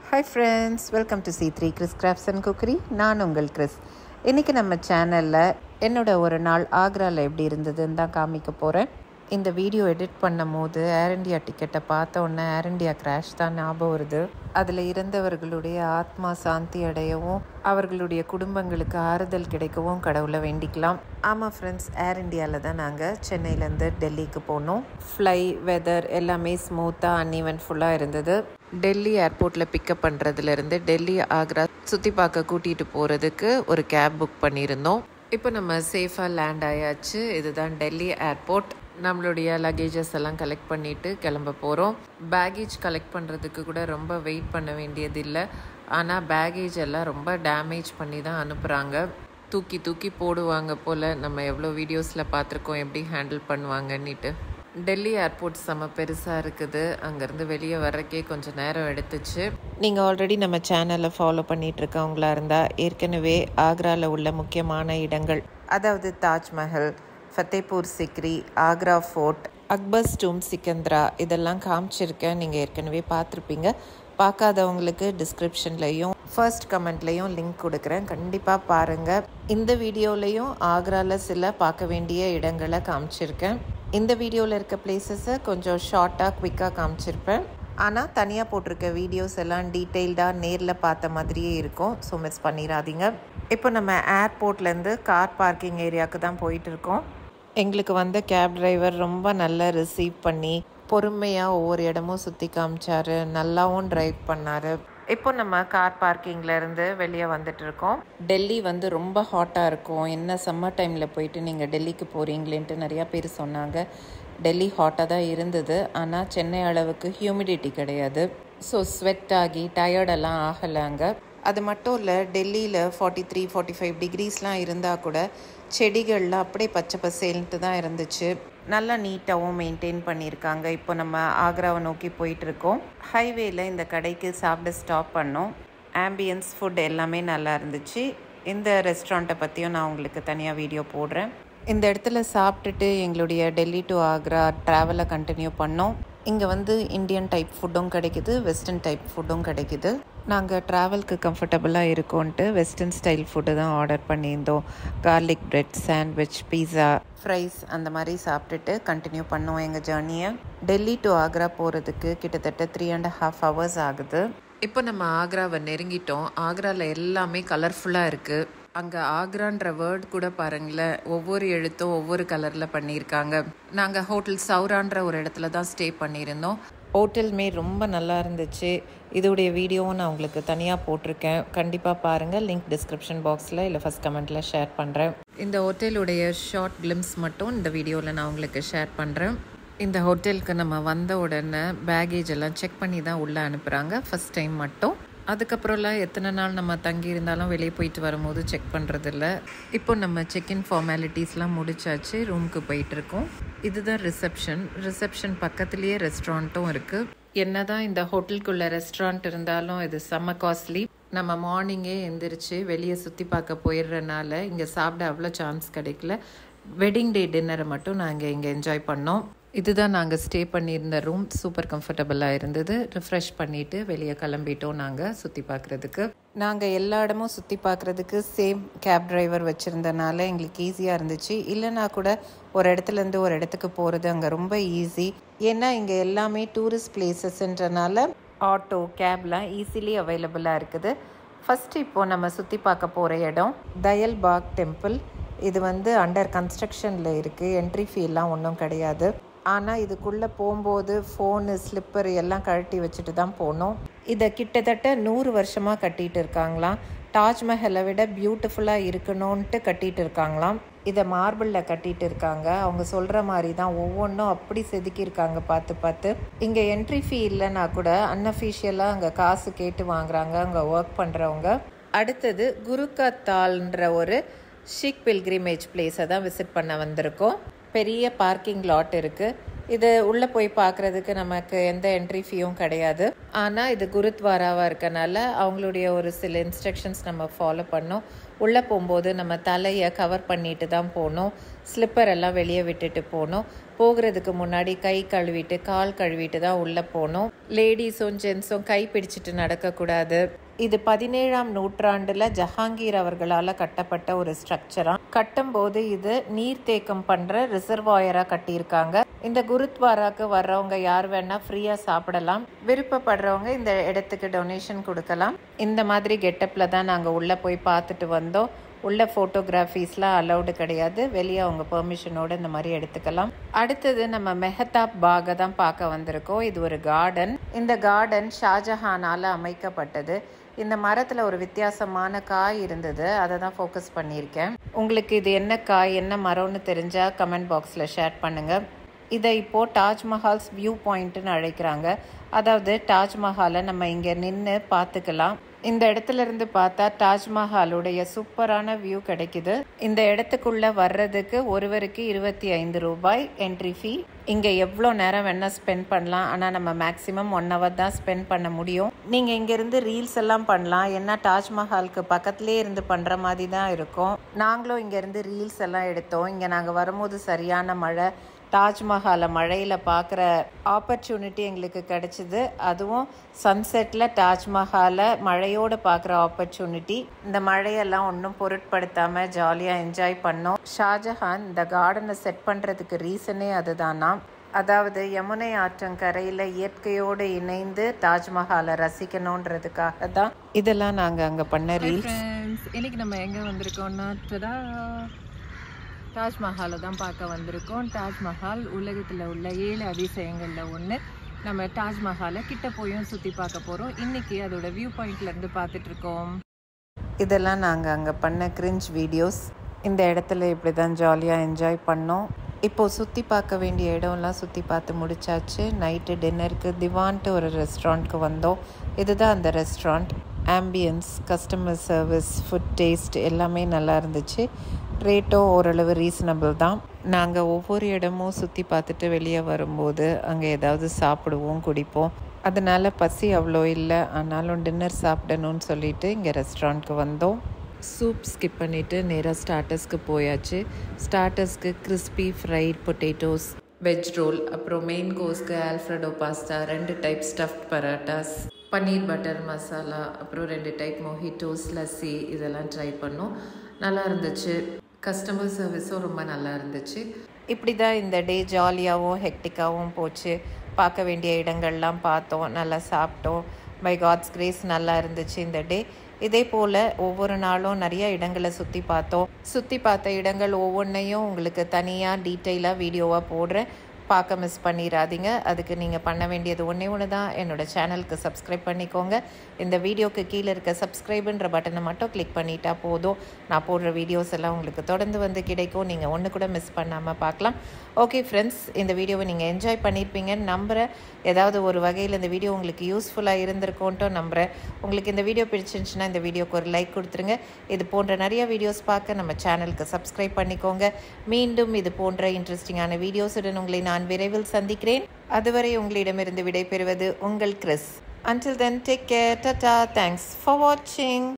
Hi friends, welcome to C3 Chris Crafts and Cookery. நான் உங்கள் Chris. இன்றைக்கி நம்ம சேனலில் என்னோட ஒரு நாள் ஆக்ராவில் எப்படி இருந்ததுன்னு தான் காமிக்க போகிறேன். இந்த வீடியோ எடிட் பண்ணும் போது ஏர் இண்டியா டிக்கெட்டை பார்த்த உடனே ஏர் இண்டியா கிராஷ் தான் ஞாபகம் வருது. அதில் இருந்தவர்களுடைய ஆத்மா சாந்தி அடையவும் அவர்களுடைய குடும்பங்களுக்கு ஆறுதல் கிடைக்கவும் கடவுளை வேண்டிக்கலாம். ஆமாம் ஃப்ரெண்ட்ஸ், ஏர் இண்டியாவில் தான் நாங்கள் சென்னையிலேருந்து டெல்லிக்கு போனோம். ஃப்ளை வெதர் எல்லாமே ஸ்மூத்தாக அன்இவென்ட்ஃபுல்லாக இருந்தது. டெல்லி ஏர்போர்ட்டில் பிக்கப் பண்ணுறதுலேருந்து டெல்லி ஆக்ரா சுற்றி பார்க்க கூட்டிகிட்டு போகிறதுக்கு ஒரு கேப் புக் பண்ணியிருந்தோம். இப்போ நம்ம சேஃபாக லேண்ட் ஆயாச்சு. இதுதான் டெல்லி ஏர்போர்ட். நம்மளுடைய லக்கேஜஸ் எல்லாம் கலெக்ட் பண்ணிவிட்டு கிளம்ப போகிறோம். பேகேஜ் கலெக்ட் பண்ணுறதுக்கு கூட ரொம்ப வெயிட் பண்ண வேண்டியதில்லை. ஆனால் பேகேஜ் எல்லாம் ரொம்ப டேமேஜ் பண்ணி தான் அனுப்புகிறாங்க. தூக்கி தூக்கி போடுவாங்க போல். நம்ம எவ்வளோ வீடியோஸில் பார்த்துருக்கோம் எப்படி ஹேண்டில் பண்ணுவாங்கன்னுட்டு. டெல்லி ஏர்போர்ட் செம்ம பெருசாக இருக்குது. அங்கேருந்து வெளியே வர்றக்கே கொஞ்சம் நேரம் எடுத்துச்சு. நீங்கள் ஆல்ரெடி நம்ம சேனலை ஃபாலோ பண்ணிகிட்ருக்கவங்களா இருந்தால் ஏற்கனவே ஆக்ராவில் உள்ள முக்கியமான இடங்கள், அதாவது தாஜ்மஹல், ஃபத்தேபூர் சிக்ரி, ஆக்ரா ஃபோர்ட், அக்பர்ஸ் டூம், சிக்கந்திரா இதெல்லாம் காமிச்சிருக்கேன். நீங்கள் ஏற்கனவே பார்த்துருப்பீங்க. பார்க்காதவங்களுக்கு டிஸ்கிரிப்ஷன்லையும் ஃபர்ஸ்ட் கமெண்ட்லேயும் லிங்க் கொடுக்குறேன், கண்டிப்பாக பாருங்கள். இந்த வீடியோலையும் ஆக்ராவில் சில பார்க்க வேண்டிய இடங்களை காமிச்சிருக்கேன். இந்த வீடியோவில் இருக்க பிளேசஸை கொஞ்சம் ஷார்ட்டாக குவிக்காக காமிச்சிருப்பேன். ஆனால் தனியாக போட்டிருக்க வீடியோஸ் எல்லாம் டீட்டெயில்டாக நேரில் பார்த்த மாதிரியே இருக்கும். ஸோ மிஸ் பண்ணிடாதீங்க. இப்போ நம்ம ஏர்போர்ட்லேருந்து கார் பார்க்கிங் ஏரியாவுக்கு தான் போயிட்டுருக்கோம். எங்களுக்கு வந்த கேப் டிரைவர் ரொம்ப நல்லா ரிசீவ் பண்ணி பொறுமையாக ஒவ்வொரு இடமும் சுற்றி காமிச்சார். நல்லாவும் ட்ரைவ் பண்ணார். இப்போ நம்ம கார் பார்க்கிங்லேருந்து வெளியே வந்துட்டுருக்கோம். டெல்லி வந்து ரொம்ப ஹாட்டாக இருக்கும். என்ன சம்மர் டைமில் போயிட்டு நீங்கள் டெல்லிக்கு போகிறீங்களேன்ட்டு நிறையா பேர் சொன்னாங்க. டெல்லி ஹாட்டாக தான் இருந்தது. ஆனால் சென்னை அளவுக்கு ஹியூமிடிட்டி கிடையாது. ஸோ ஸ்வெட் ஆகி டயர்டெல்லாம் ஆகலைங்க. அது மட்டும் இல்லை, டெல்லியில் 43-45 டிகிரிஸ்லாம் இருந்தால் கூட செடிகள்லாம் அப்படியே பச்சை பசேல்ன்ட்டு தான் இருந்துச்சு. நல்லா நீட்டாகவும் மெயின்டைன் பண்ணியிருக்காங்க. இப்போ நம்ம ஆக்ராவை நோக்கி போயிட்டுருக்கோம். ஹைவேயில் இந்த கடைக்கு சாப்பிட ஸ்டாப் பண்ணோம். ஆம்பியன்ஸ் ஃபுட் எல்லாமே நல்லா இருந்துச்சு. இந்த ரெஸ்டாரண்ட்டை பற்றியும் நான் உங்களுக்கு தனியாக வீடியோ போடுறேன். இந்த இடத்துல சாப்பிட்டுட்டு எங்களுடைய டெல்லி டு ஆக்ரா ட்ராவலை கண்டினியூ பண்ணோம். இங்கே வந்து இந்தியன் டைப் ஃபுட்டும் கிடைக்குது, வெஸ்டர்ன் டைப் ஃபுட்டும் கிடைக்குது. நாங்கள் ட்ராவலுக்கு கம்ஃபர்டபுளாக இருக்கோன்ட்டு வெஸ்டர்ன் ஸ்டைல் ஃபுட்டு தான் ஆர்டர் பண்ணியிருந்தோம். கார்லிக் பிரெட், சாண்ட்விச், பீஸா, ஃப்ரைஸ் அந்த மாதிரி சாப்பிட்டுட்டு கண்டினியூ பண்ணோம் எங்கள் ஜேர்னியை. டெல்லி டு ஆக்ரா போகிறதுக்கு கிட்டத்தட்ட 3.5 hours ஆகுது. இப்போ நம்ம ஆக்ராவை நெருங்கிட்டோம். ஆக்ராவில் எல்லாமே கலர்ஃபுல்லாக இருக்குது. அங்கே ஆக்ரான்ற வேர்ட் கூட பாருங்களேன், ஒவ்வொரு எழுத்தும் ஒவ்வொரு கலரில் பண்ணியிருக்காங்க. நாங்கள் ஹோட்டல் சௌரான்ற ஒரு இடத்துல தான் ஸ்டே பண்ணியிருந்தோம். ஹோட்டலுமே ரொம்ப நல்லா இருந்துச்சு. இதோடைய வீடியோவும் நான் உங்களுக்கு தனியாக போட்டிருக்கேன், கண்டிப்பாக பாருங்கள். லிங்க் டிஸ்கிரிப்ஷன் பாக்ஸில் இல்லை ஃபஸ்ட் கமெண்ட்டில் ஷேர் பண்ணுறேன். இந்த ஹோட்டலுடைய ஷார்ட் கிளிம்ஸ் மட்டும் இந்த வீடியோவில் நான் உங்களுக்கு ஷேர் பண்ணுறேன். இந்த ஹோட்டலுக்கு நம்ம வந்த உடனே பேகேஜ் எல்லாம் செக் பண்ணி தான் உள்ளே அனுப்புகிறாங்க, ஃபஸ்ட் டைம் மட்டும். அதுக்கப்புறம்லாம் எத்தனை நாள் நம்ம தங்கி இருந்தாலும் வெளியே போயிட்டு வரும்போது செக் பண்ணுறதில்ல. இப்போ நம்ம செக்இன் ஃபார்மாலிட்டிஸ்லாம் முடிச்சாச்சு. ரூமுக்கு போயிட்டுருக்கோம். இதுதான் ரிசப்ஷன் பக்கத்துலேயே ரெஸ்டாரண்ட்டும் இருக்குது. என்ன தான் இந்த ஹோட்டலுக்குள்ள ரெஸ்டாரண்ட் இருந்தாலும் இது செம்ம காஸ்ட்லி. நம்ம மார்னிங்கே எந்திரிச்சு வெளியே சுற்றி பார்க்க போயிடுறனால இங்கே சாப்பிட அவ்வளோ சான்ஸ் கிடைக்கல. வெட்டிங் டே டின்னரை மட்டும் நாங்கள் இங்கே என்ஜாய் பண்ணோம். இதுதான் நாங்கள் ஸ்டே பண்ணியிருந்த ரூம். சூப்பர் கம்ஃபர்டபுளாக இருந்தது. ரிஃப்ரெஷ் பண்ணிவிட்டு வெளியே கிளம்பிட்டோம் நாங்கள் சுற்றி பார்க்குறதுக்கு. நாங்கள் எல்லா இடமும் சுற்றி பார்க்குறதுக்கு சேம் கேப் டிரைவர் வச்சுருந்தனால எங்களுக்கு ஈஸியாக இருந்துச்சு. இல்லைனா கூட ஒரு இடத்துலேருந்து ஒரு இடத்துக்கு போகிறது அங்கே ரொம்ப ஈஸி. ஏன்னா இங்கே எல்லாமே டூரிஸ்ட் பிளேசஸ்ன்றனால ஆட்டோ, கேப்லாம் ஈஸிலி அவைலபிளாக இருக்குது. ஃபஸ்ட்டு இப்போது நம்ம சுற்றி பார்க்க போகிற இடம் தயல் பாக் டெம்பிள். இது வந்து அண்டர் கன்ஸ்ட்ரக்ஷனில் இருக்குது. என்ட்ரி ஃபீலாம் ஒன்றும் கிடையாது. ஆனால் இதுக்குள்ளே போகும்போது ஃபோனு, ஸ்லிப்பர் எல்லாம் கழட்டி வச்சுட்டு தான் போனோம். இதை கிட்டத்தட்ட 100 வருஷமாக கட்டிகிட்டு இருக்காங்களாம். தாஜ்மஹலை விட பியூட்டிஃபுல்லாக இருக்கணும்ன்ட்டு கட்டிகிட்டு இருக்காங்களாம். இதை மார்பிளில் கட்டிகிட்டு இருக்காங்க. அவங்க சொல்கிற மாதிரி தான் ஒவ்வொன்றும் அப்படி செதுக்கியிருக்காங்க பார்த்து பார்த்து. இங்கே என்ட்ரி ஃபீ இல்லைன்னா கூட அன்அஃபிஷியலாக அங்கே காசு கேட்டு வாங்குறாங்க அங்கே ஒர்க் பண்ணுறவங்க. அடுத்தது குருகத்தால்ன்ற ஒரு ஷிக் பில்கிரிமேஜ் பிளேஸை தான் விசிட் பண்ண வந்திருக்கோம். பெரிய பார்க்கிங் லாட் இருக்குது. இது உள்ளே போய் பார்க்குறதுக்கு நமக்கு எந்த என்ட்ரி ஃபீயும் கிடையாது. ஆனால் இது குருத்வாராவாக இருக்கனால அவங்களுடைய ஒரு சில இன்ஸ்ட்ரக்ஷன்ஸ் நம்ம ஃபாலோ பண்ணோம். உள்ளே போகும்போது நம்ம தலையை கவர் பண்ணிட்டு தான் போகணும். ஸ்லிப்பர் எல்லாம் வெளியே விட்டுட்டு போகணும். போகிறதுக்கு முன்னாடி கை கழுவிட்டு கால் கழுவிட்டு தான் உள்ளே போகணும். லேடிஸும் ஜென்ஸும் கை பிடிச்சிட்டு நடக்கக்கூடாது. இது 17ஆம் நூற்றாண்டில் ஜஹாங்கீர் அவர்களால் கட்டப்பட்ட ஒரு ஸ்ட்ரக்சராக. கட்டும்போது இது நீர்த்தேக்கம் பண்ணுற ரிசர்வாயராக கட்டியிருக்காங்க. இந்த குருத்வாராக்கு வர்றவங்க யார் வேணால் ஃப்ரீயாக சாப்பிடலாம். விருப்பப்படுறவங்க இந்த இடத்துக்கு டொனேஷன் கொடுக்கலாம். இந்த மாதிரி கெட்டப்பில் தான் நாங்கள் உள்ளே போய் பார்த்துட்டு வந்தோம். உள்ள ஃபோட்டோகிராஃபிஸ்லாம் அலௌடு கிடையாது. வெளியே அவங்க பெர்மிஷனோடு இந்த மாதிரி எடுத்துக்கலாம். அடுத்தது நம்ம மெஹதாப் பாகை தான் பார்க்க வந்திருக்கோம். இது ஒரு கார்டன். இந்த கார்டன் ஷாஜஹானால் அமைக்கப்பட்டது. இந்த மரத்தில் ஒரு வித்தியாசமான காய் இருந்தது. அதை தான் ஃபோக்கஸ் பண்ணியிருக்கேன். உங்களுக்கு இது என்ன காய் என்ன மரம்னு தெரிஞ்சால் கமெண்ட் பாக்ஸில் ஷேர் பண்ணுங்கள். இதை இப்போது தாஜ்மஹால்ஸ் வியூ பாயிண்ட்டுன்னு அழைக்கிறாங்க. அதாவது தாஜ்மஹாலை நம்ம இங்கே நின்று பார்த்துக்கலாம். இந்த இடத்துல இருந்து பார்த்தா தாஜ்மஹாலுடைய சூப்பரான வியூ கிடைக்குது. இந்த இடத்துக்குள்ளே வர்றதுக்கு ஒருவருக்கு 25 ரூபாய் என்ட்ரி ஃபீ. இங்கே எவ்வளோ நேரம் வேணால் ஸ்பெண்ட் பண்ணலாம். ஆனால் நம்ம மேக்ஸிமம் 1 hour தான் ஸ்பெண்ட் பண்ண முடியும். நீங்கள் இங்கேருந்து ரீல்ஸ் எல்லாம் பண்ணலாம். ஏன்னா தாஜ்மஹாலுக்கு பக்கத்துலேயே இருந்து பண்ணுற மாதிரி தான் இருக்கும். நாங்களும் இங்கேருந்து ரீல்ஸ் எல்லாம் எடுத்தோம். இங்கே நாங்கள் வரும்போது சரியான மழை. தாஜ்மஹாலை மழையில் பார்க்குற ஆப்பர்ச்சுனிட்டி எங்களுக்கு கிடச்சிது. அதுவும் சன்செட்டில் தாஜ்மஹாலை மழையோடு பார்க்குற ஆப்பர்ச்சுனிட்டி. இந்த மழையெல்லாம் ஒன்றும் பொருட்படுத்தாமல் ஜாலியாக என்ஜாய் பண்ணோம். ஷாஜஹான் இந்த கார்டனை செட் பண்ணுறதுக்கு ரீசனே அதுதானா. அதாவது யமுனை ஆற்றங்கரையில் இயற்கையோடு இணைந்து தாஜ்மஹாலை ரசிக்கணுன்றதுக்காக தான் இதெல்லாம் நாங்கள் அங்கே பண்ண ரீல்ஸ். இன்னைக்கு நம்ம எங்கே வந்திருக்கோம்னா தாஜ்மஹாலை தான் பார்க்க வந்திருக்கோம். தாஜ்மஹால் உலகத்தில் உள்ள 7 அதிசயங்களில் ஒன்று. நம்ம தாஜ்மஹாலை கிட்ட போயும் சுற்றி பார்க்க போகிறோம். இன்றைக்கி அதோட வியூ பாயிண்ட்லேருந்து பார்த்துட்ருக்கோம். இதெல்லாம் நாங்கள் அங்கே பண்ண கிரிஞ்ச் வீடியோஸ். இந்த இடத்துல இப்படி தான் ஜாலியாக என்ஜாய் பண்ணோம். இப்போது சுற்றி பார்க்க வேண்டிய இடம்லாம் சுற்றி பார்த்து முடிச்சாச்சு. நைட்டு டின்னருக்கு திவான்ட்டு ஒரு ரெஸ்டாரண்ட்க்கு வந்தோம். இதுதான் அந்த restaurant. Ambience, customer service, food taste எல்லாமே நல்லா இருந்துச்சு. ரேட்டோ ஓரளவு ரீசனபிள் தான். நாங்கள் ஒவ்வொரு இடமும் சுற்றி பார்த்துட்டு வெளியே வரும்போது அங்கே ஏதாவது சாப்பிடுவோம் குடிப்போம். அதனால் பசி அவ்வளோ இல்லை. ஆனாலும் டின்னர் சாப்பிடணும்னு சொல்லிட்டு இங்கே ரெஸ்டாரண்ட்க்கு வந்தோம். சூப் ஸ்கிப் பண்ணிவிட்டு நேராக ஸ்டார்டர்ஸ்க்கு போயாச்சு. ஸ்டார்டர்ஸ்க்கு crispy fried potatoes, veg roll, அப்புறம் மெயின் கோர்ஸ்க்கு Alfredo pasta, 2 type stuffed parathas, paneer butter masala, அப்புறம் 2 டைப் மொஹிட்டோஸ், லஸ்ஸி இதெல்லாம் ட்ரை பண்ணோம். நல்லா இருந்துச்சு. கஸ்டமர் சர்வீஸும் ரொம்ப நல்லா இருந்துச்சு. இப்படி தான் இந்த டே ஜாலியாகவும் ஹெக்டிக்காகவும் போச்சு. பார்க்க வேண்டிய இடங்கள்லாம் பார்த்தோம், நல்லா சாப்பிட்டோம். பை காட்ஸ் கிரேஸ் நல்லா இருந்துச்சு இந்த டே. இதே போல் ஒவ்வொரு நாளும் நிறைய இடங்களை சுற்றி பார்த்தோம். சுற்றி பார்த்த இடங்கள் ஒவ்வொன்றையும் உங்களுக்கு தனியாக டீட்டெயிலாக வீடியோவாக போடுறேன். பார்க்க மிஸ் பண்ணிடாதீங்க. அதுக்கு நீங்கள் பண்ண வேண்டியது ஒன்று தான். என்னோடய சேனலுக்கு சப்ஸ்கிரைப் பண்ணிக்கோங்க. இந்த வீடியோக்கு கீழே இருக்க சப்ஸ்கிரைபுன்ற பட்டனை மட்டும் கிளிக் பண்ணிட்டா போதும். நான் போடுற வீடியோஸ் எல்லாம் உங்களுக்கு தொடர்ந்து வந்து கிடைக்கும். நீங்கள் ஒன்று கூட மிஸ் பண்ணாமல் பார்க்கலாம். ஓகே ஃப்ரெண்ட்ஸ், இந்த வீடியோவை நீங்கள் என்ஜாய் பண்ணியிருப்பீங்கன்னு நம்புகிறேன். ஏதாவது ஒரு வகையில் இந்த வீடியோ உங்களுக்கு யூஸ்ஃபுல்லாக இருந்திருக்கோன்ட்டு நம்புகிறேன். உங்களுக்கு இந்த வீடியோ பிடிச்சிருந்துச்சுன்னா இந்த வீடியோக்கு ஒரு லைக் கொடுத்துருங்க. இது போன்ற நிறைய வீடியோஸ் பார்க்க நம்ம சேனலுக்கு சப்ஸ்கிரைப் பண்ணிக்கோங்க. மீண்டும் இது போன்ற இன்ட்ரெஸ்டிங்கான வீடியோஸுடன் உங்களை நான் விரைவில் சந்திக்கிறேன். அதுவரை உங்களிடமிருந்து விடைபெறுவது உங்கள் Chris. Until then, take care. Tata. Thanks for watching.